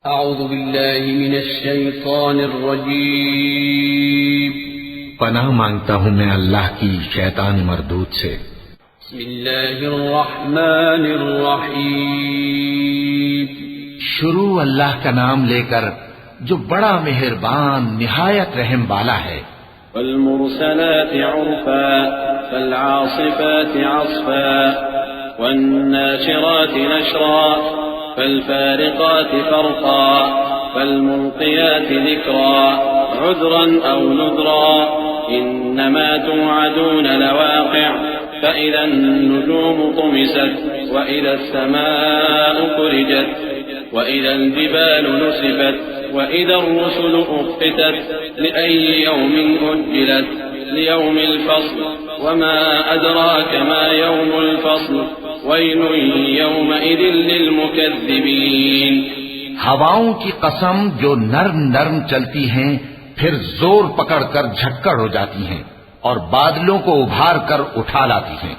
اعوذ باللہ من الشیطان الرجیم پناہ مانگتا ہوں میں اللہ کی شیطان مردود سے۔ بسم اللہ الرحمن الرحیم شروع اللہ کا نام لے کر جو بڑا مہربان نہایت رحم والا ہے۔ والمرسلات عرفا فالعاصفات عصفا والناشرات نشرا فالفارقات فرقا فالملقيات ذكرا عذرا أو نذرا إنما توعدون لواقع فإذا النجوم طمست وإذا السماء فرجت وإذا الجبال نسفت وإذا الرسل أقتت لأي يوم أجلت ليوم الفصل وما أدراك ما يوم الفصل ويل يومئذ للمكذبين۔ ہواؤں کی قسم جو نرم نرم چلتی ہیں پھر زور پکڑ کر جھکڑ ہو جاتی ہیں اور بادلوں کو ابھار کر اٹھا لاتی ہیں،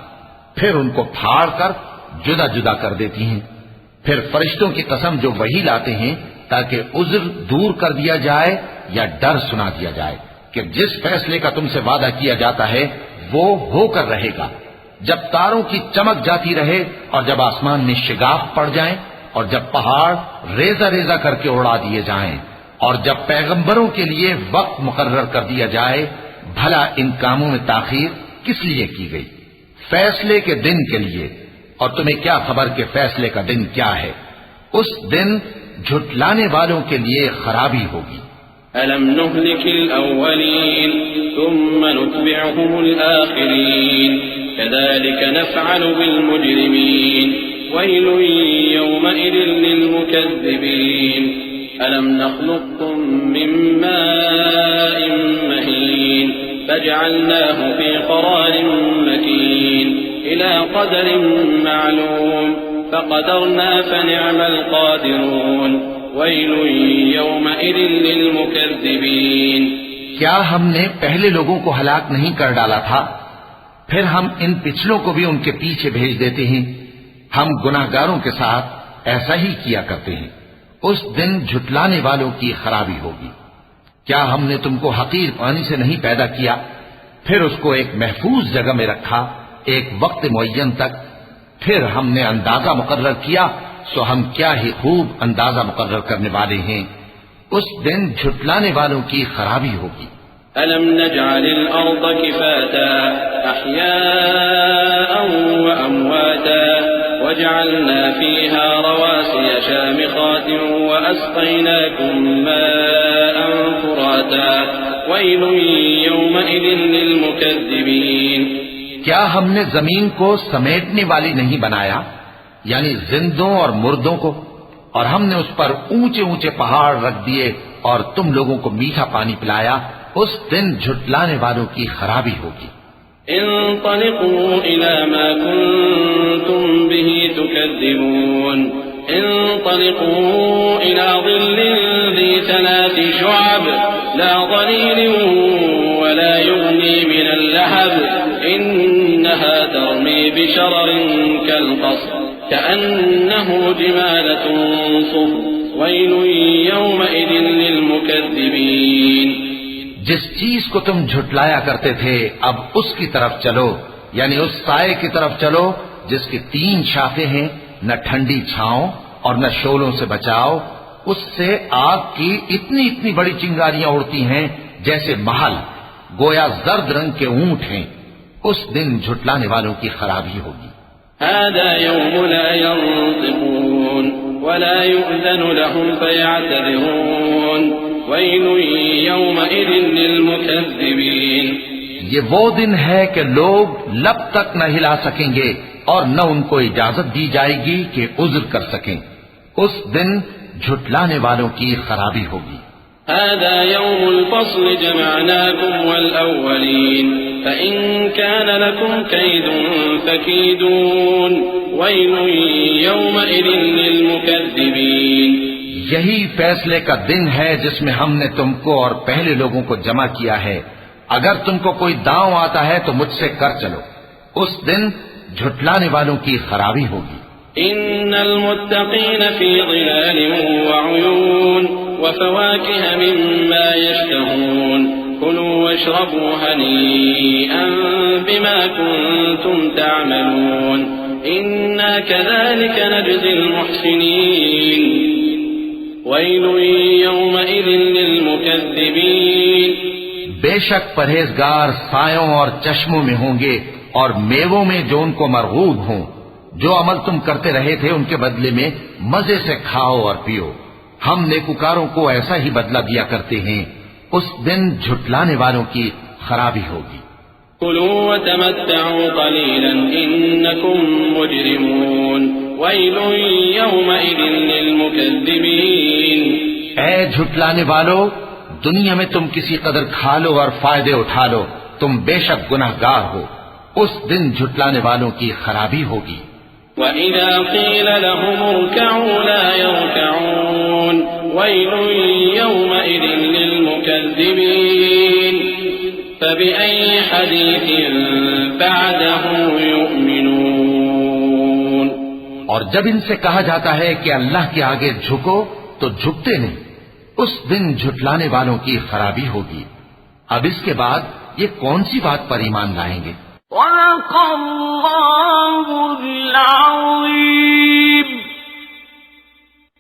پھر ان کو پھاڑ کر جدا جدا کر دیتی ہیں۔ پھر فرشتوں کی قسم جو وہی لاتے ہیں تاکہ عذر دور کر دیا جائے یا ڈر سنا دیا جائے کہ جس فیصلے کا تم سے وعدہ کیا جاتا ہے وہ ہو کر رہے گا، جب تاروں کی چمک جاتی رہے اور جب آسمان میں شگاف پڑ جائیں اور جب پہاڑ ریزہ ریزہ کر کے اڑا دیے جائیں اور جب پیغمبروں کے لیے وقت مقرر کر دیا جائے، بھلا ان کاموں میں تاخیر کس لیے کی گئی؟ فیصلے کے دن کے لیے، اور تمہیں کیا خبر کہ فیصلے کا دن کیا ہے؟ اس دن جھٹلانے والوں کے لیے خرابی ہوگی۔ أَلَمْ نُهْلِكِ الْأَوَّلِينَ ثُمَّ نُتْبِعُهُمُ الْآخِرِينَ كَذَلِكَ نَفْعَلُ بِالْمُجْرِمِينَ وَيْلٌ يَوْمَئِذٍ لِلْمُكَذِّبِينَ أَلَمْ نَخْلُقكُّم مِّن مَّاءٍ مَّهِينٍ فَجَعَلْنَاهُ فِي قَرَارٍ مَّكِينٍ إِلَى قَدَرٍ مَّعْلُومٍ فَقَدَرْنَا فَنِعْمَ الْقَادِرُونَ وَيْلٌ يَوْمَئِذٍ لِلْمُكَذِّبِينَ۔ کیا ہم نے پہلے لوگوں کو ہلاک نہیں کر ڈالا تھا؟ پھر ہم ان پچھلوں کو بھی ان کے پیچھے بھیج دیتے ہیں۔ ہم گناہگاروں کے ساتھ ایسا ہی کیا کرتے ہیں۔ اس دن جھٹلانے والوں کی خرابی ہوگی۔ کیا ہم نے تم کو حقیر پانی سے نہیں پیدا کیا، پھر اس کو ایک محفوظ جگہ میں رکھا ایک وقت معین تک، پھر ہم نے اندازہ مقرر کیا، سو ہم کیا ہی خوب اندازہ مقرر کرنے والے ہیں۔ اس دن جھٹلانے والوں کی خرابی ہوگی۔ أَلَمْ نَجْعَلِ الْأَرْضَ كِفَاتًا أَحْيَاءً وَأَمْوَاتًا وَجَعَلْنَا فِيهَا رَوَاسِيَ شَامِخَاتٍ وَأَسْقَيْنَاكُم مَّاءً فُرَاتًا وَيْلٌ يَوْمَئِذٍ لِلْمُكَذِّبِينَ۔ کیا ہم نے زمین کو سمیٹنے والی نہیں بنایا، یعنی زندوں اور مردوں کو، اور ہم نے اس پر اونچے اونچے پہاڑ رکھ دیے اور تم لوگوں کو میٹھا پانی پلایا۔ اس دن جھٹلانے والوں کی خرابی ہوگی۔ انطلقوا إلى ما كنتم به تكذبون انطلقوا إلى ظل ذي ثلاث شعب لا ظليل ولا يغني من اللهب إنها ترمي بشرر كالقصر كأنه جمالة صفر ويل يومئذ للمكذبين۔ جس چیز کو تم جھٹلایا کرتے تھے اب اس کی طرف چلو، یعنی اس سائے کی طرف چلو جس کی 3 شاخیں ہیں، نہ ٹھنڈی چھاؤں اور نہ شعلوں سے بچاؤ۔ اس سے آگ کی اتنی اتنی بڑی چنگاریاں اڑتی ہیں جیسے محل، گویا زرد رنگ کے اونٹ ہیں۔ اس دن جھٹلانے والوں کی خرابی ہوگی۔ هذا يوم لا ينطقون ولا يؤذن لهم فيعتذرون ويل يومئذ للمكذبين۔ یہ وہ دن ہے کہ لوگ لب تک نہ ہلا سکیں گے اور نہ ان کو اجازت دی جائے گی کہ عذر کر سکیں۔ اس دن جھٹلانے والوں کی خرابی ہوگی۔ هذا يوم الفصل جمعناكم والأولين فإن كان لكم كيد فكيدون ويل يومئذ للمكذبين۔ یہی فیصلے کا دن ہے جس میں ہم نے تم کو اور پہلے لوگوں کو جمع کیا ہے۔ اگر تم کو کوئی داؤں آتا ہے تو مجھ سے کر چلو۔ اس دن جھٹلانے والوں کی خرابی ہوگی۔ إن المتقين في ظلال وعيون وفواكه مما يشتهون كلوا واشربوا هنيئا بما كنتم تعملون إنا كذلك نجزي المحسنين ويل يومئذ للمكذبين بے شک پرہیزگار سایوں اور چشموں میں ہوں گے اور میووں میں جو ان کو مرغوب ہوں. جو عمل تم کرتے رہے تھے ان کے بدلے میں مزے سے کھاؤ اور پیو. ہم نیکوکاروں کو ایسا ہی بدلہ دیا کرتے ہیں. اس دن جھٹلانے والوں کی خرابی ہوگی. كلوا وتمتعوا قليلا إنكم مجرمون ويل يومئذ للمكذبين. اے جھٹلانے والو، دنیا میں تم کسی قدر کھا لو اور فائدے اٹھا لو، تم بے شک گناہگار ہو. اس دن جھٹلانے والوں کی خرابی ہوگی. وَإِذَا قِيلَ لَهُمُ ارْكَعُوا لَا يَرْكَعُونَ وَيْلٌ يَوْمَئِذٍ لِّلْمُكَذِّبِينَ فَبِأَيِّ حَدِيثٍ بَعْدَهُ يُؤْمِنُونَ. اور جب ان سے کہا جاتا ہے کہ اللہ کے آگے جھکو تو جھکتے نہیں. اس دن جھٹلانے والوں کی خرابی ہوگی. اب اس کے بعد یہ کون سی بات پر ایمان لائیں گے؟ صدق اللہ العظیم.